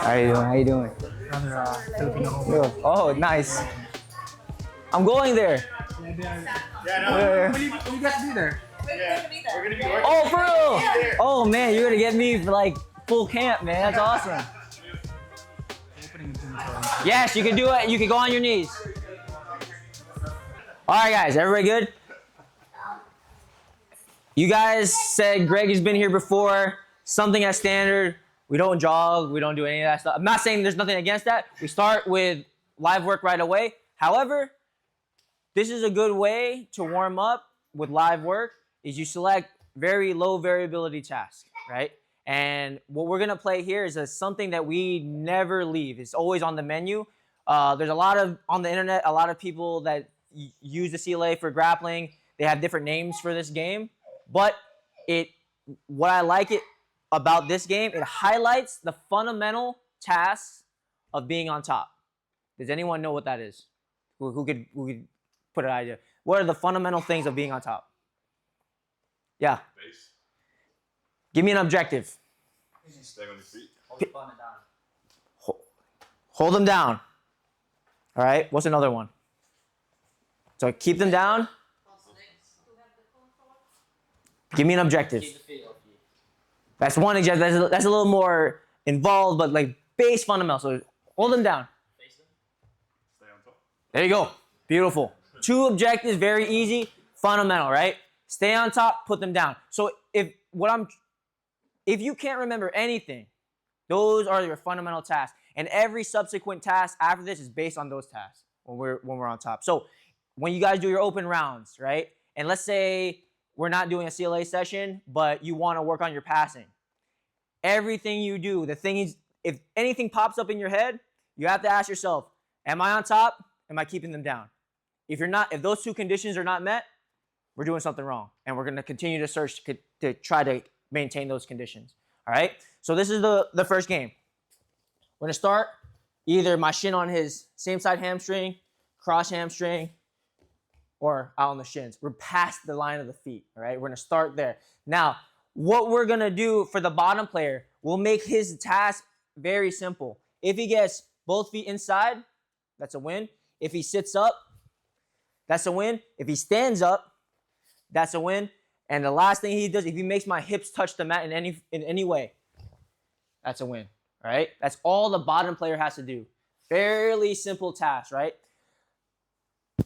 How you doing? How you doing? Another Filipino Good. Oh, nice. I'm going there. Yeah, no. Will you guys be there? Yeah, we're gonna be working. Oh, for real? Oh man, you're gonna get me for like full camp, man. That's awesome. Yes, you can do it. You can go on your knees. All right, guys. Everybody good? You guys said Greg has been here before. Something as standard. We don't jog. We don't do any of that stuff. I'm not saying there's nothing against that. We start with live work right away. However, this is a good way to warm up with live work is you select very low variability tasks, right? And what we're gonna play here is something that we never leave. It's always on the menu. There's a lot of, on the internet, a lot of people that use the CLA for grappling. They have different names for this game. But what I like about this game, it highlights the fundamental tasks of being on top. Does anyone know what that is? Who could put an idea? What are the fundamental things of being on top? Yeah. Base. Give me an objective. Stay on your feet. Hold them down. All right. What's another one? So keep them down. Give me an objective. That's one objective. That's a little more involved, but like base fundamental. So hold them down. Stay on top. There you go. Beautiful. Two objectives, very easy, fundamental, right? Stay on top, put them down. So if you can't remember anything, those are your fundamental tasks. And every subsequent task after this is based on those tasks when we're on top. So when you guys do your open rounds, right? And let's say we're not doing a CLA session, but you want to work on your passing. Everything you do, the thing is, if anything pops up in your head, you have to ask yourself, am I on top? Am I keeping them down? If those two conditions are not met, we're doing something wrong. And we're going to continue to search to try to maintain those conditions. All right? So this is the first game. We're going to start either my shin on his same side hamstring, cross hamstring, or out on the shins. We're past the line of the feet, all right? We're gonna start there. Now, what we're gonna do for the bottom player, we'll make his task very simple. If he gets both feet inside, that's a win. If he sits up, that's a win. If he stands up, that's a win. And the last thing he does, if he makes my hips touch the mat in any way, that's a win, all right? That's all the bottom player has to do. Fairly simple task, right?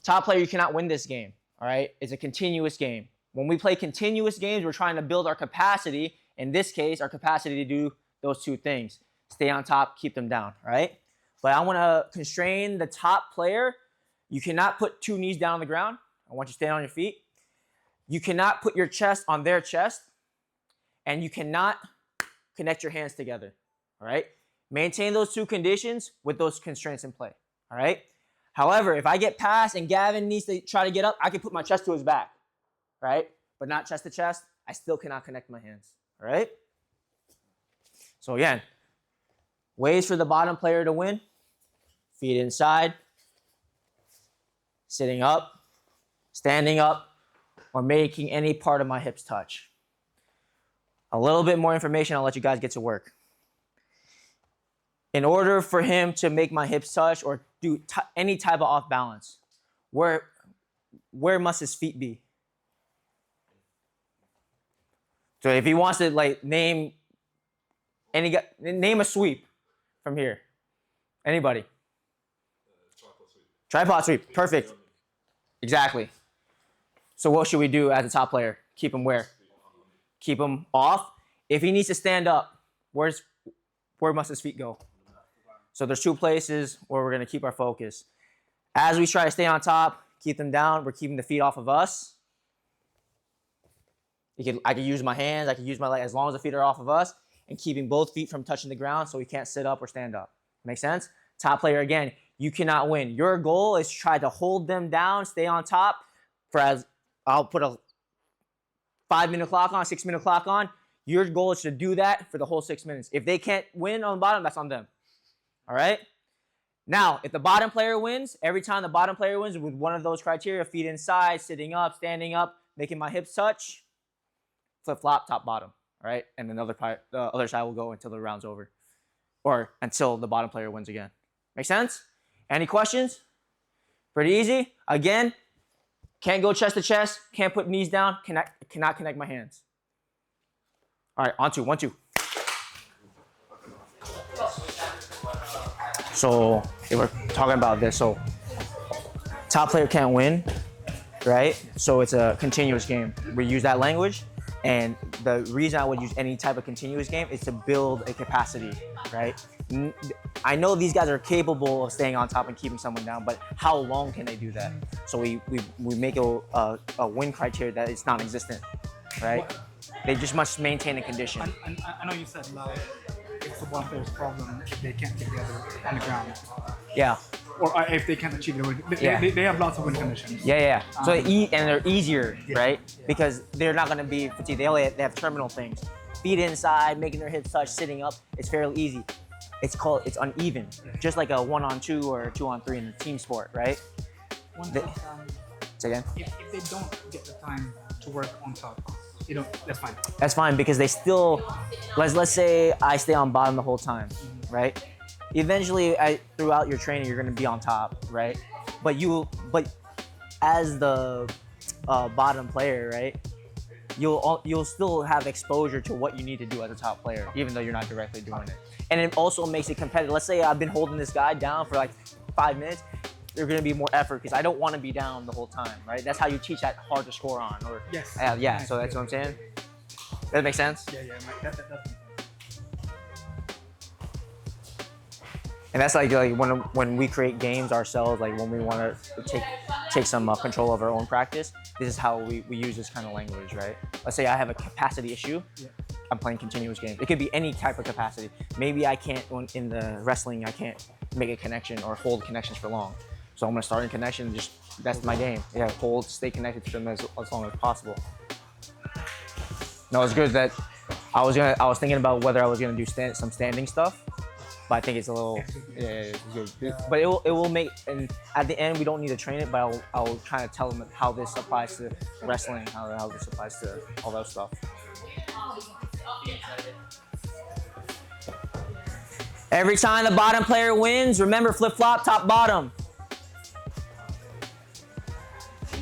Top player, you cannot win this game, all right? It's a continuous game. When we play continuous games, we're trying to build our capacity. In this case, our capacity to do those two things. Stay on top, keep them down, all right? But I want to constrain the top player. You cannot put two knees down on the ground. I want you to stand on your feet. You cannot put your chest on their chest. And you cannot connect your hands together, all right? Maintain those two conditions with those constraints in play, all right? However, if I get past and Gavin needs to try to get up, I can put my chest to his back, right? But not chest to chest. I still cannot connect my hands, all right? So again, ways for the bottom player to win. Feet inside, sitting up, standing up, or making any part of my hips touch. A little bit more information, I'll let you guys get to work. In order for him to make my hips touch or do any type of off balance, where must his feet be? So if he wants to like name a sweep from here, anybody? Tripod sweep, perfect. Exactly. So what should we do as a top player? Keep him where? Keep him off. If he needs to stand up, where must his feet go? So there's two places where we're going to keep our focus. As we try to stay on top, keep them down, we're keeping the feet off of us. I can use my hands, I can use my leg, as long as the feet are off of us, and keeping both feet from touching the ground so we can't sit up or stand up. Make sense? Top player, again, you cannot win. Your goal is to try to hold them down, stay on top, I'll put a 5-minute clock on, 6-minute clock on. Your goal is to do that for the whole 6 minutes. If they can't win on the bottom, that's on them. All right? Now, if the bottom player wins, every time the bottom player wins with one of those criteria, feet inside, sitting up, standing up, making my hips touch, flip-flop, top, bottom. All right? And the other side will go until the round's over. or until the bottom player wins again. Make sense? Any questions? Pretty easy. Again, can't go chest to chest, can't put knees down, cannot connect my hands. All right, on two, 1, 2. So if we're talking about this, so top player can't win, right? So it's a continuous game. We use that language, and the reason I would use any type of continuous game is to build a capacity, right? I know these guys are capable of staying on top and keeping someone down, but how long can they do that? So we make a win criteria that it's non-existent, right? They just must maintain a condition. I know you said like it's the one player's problem if they can't get together on the ground. Yeah. Or if they can't achieve it. They have lots of win conditions. Yeah. So and they're easier, right? Because they're not going to be fatigued. They have terminal things. Feet inside, making their hips touch, sitting up. It's fairly easy. It's uneven, just like a 1-on-2 or a 2-on-3 in the team sport, right? Say again? If they don't get the time to work on top, that's fine. That's fine because they still, let's say I stay on bottom the whole time, right? Eventually, throughout your training, you're gonna be on top, right? But as the bottom player, right? You'll still have exposure to what you need to do as a top player, even though you're not directly doing it. And it also makes it competitive. Let's say I've been holding this guy down for like 5 minutes. There's gonna be more effort because I don't want to be down the whole time, right? That's how you teach that hard to score on. Or yes. Yeah. So that's what I'm saying. Does that make sense? Yeah. That makes sense. And that's like when we create games ourselves, like when we want to take some control of our own practice. This is how we use this kind of language, right? Let's say I have a capacity issue. Yeah. I'm playing continuous games. It could be any type of capacity. Maybe I can't, in the wrestling, I can't make a connection or hold connections for long. So I'm gonna start in connection and that's my game. Yeah, hold, stay connected to them as long as possible. No, it's good that I was thinking about whether I was gonna do some standing stuff, but I think it's a little, it's good. Yeah. But it will make, and at the end we don't need to train it, but I'll try to tell them how this applies to wrestling, how this applies to all that stuff. Every time the bottom player wins, remember flip-flop, top, bottom.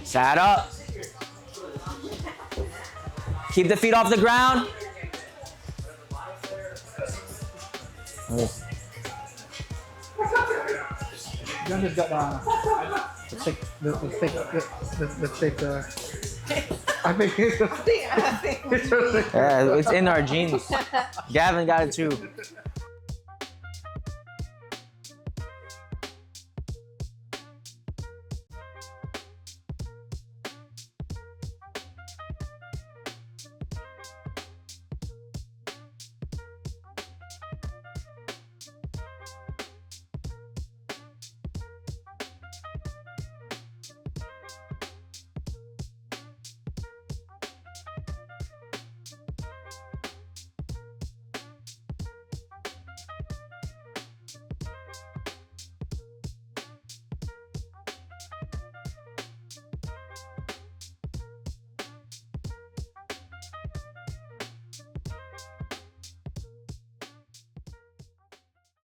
Sat up. Keep the feet off the ground. John just got let's take I think it's yeah, it's in our genes. Gavin got it too.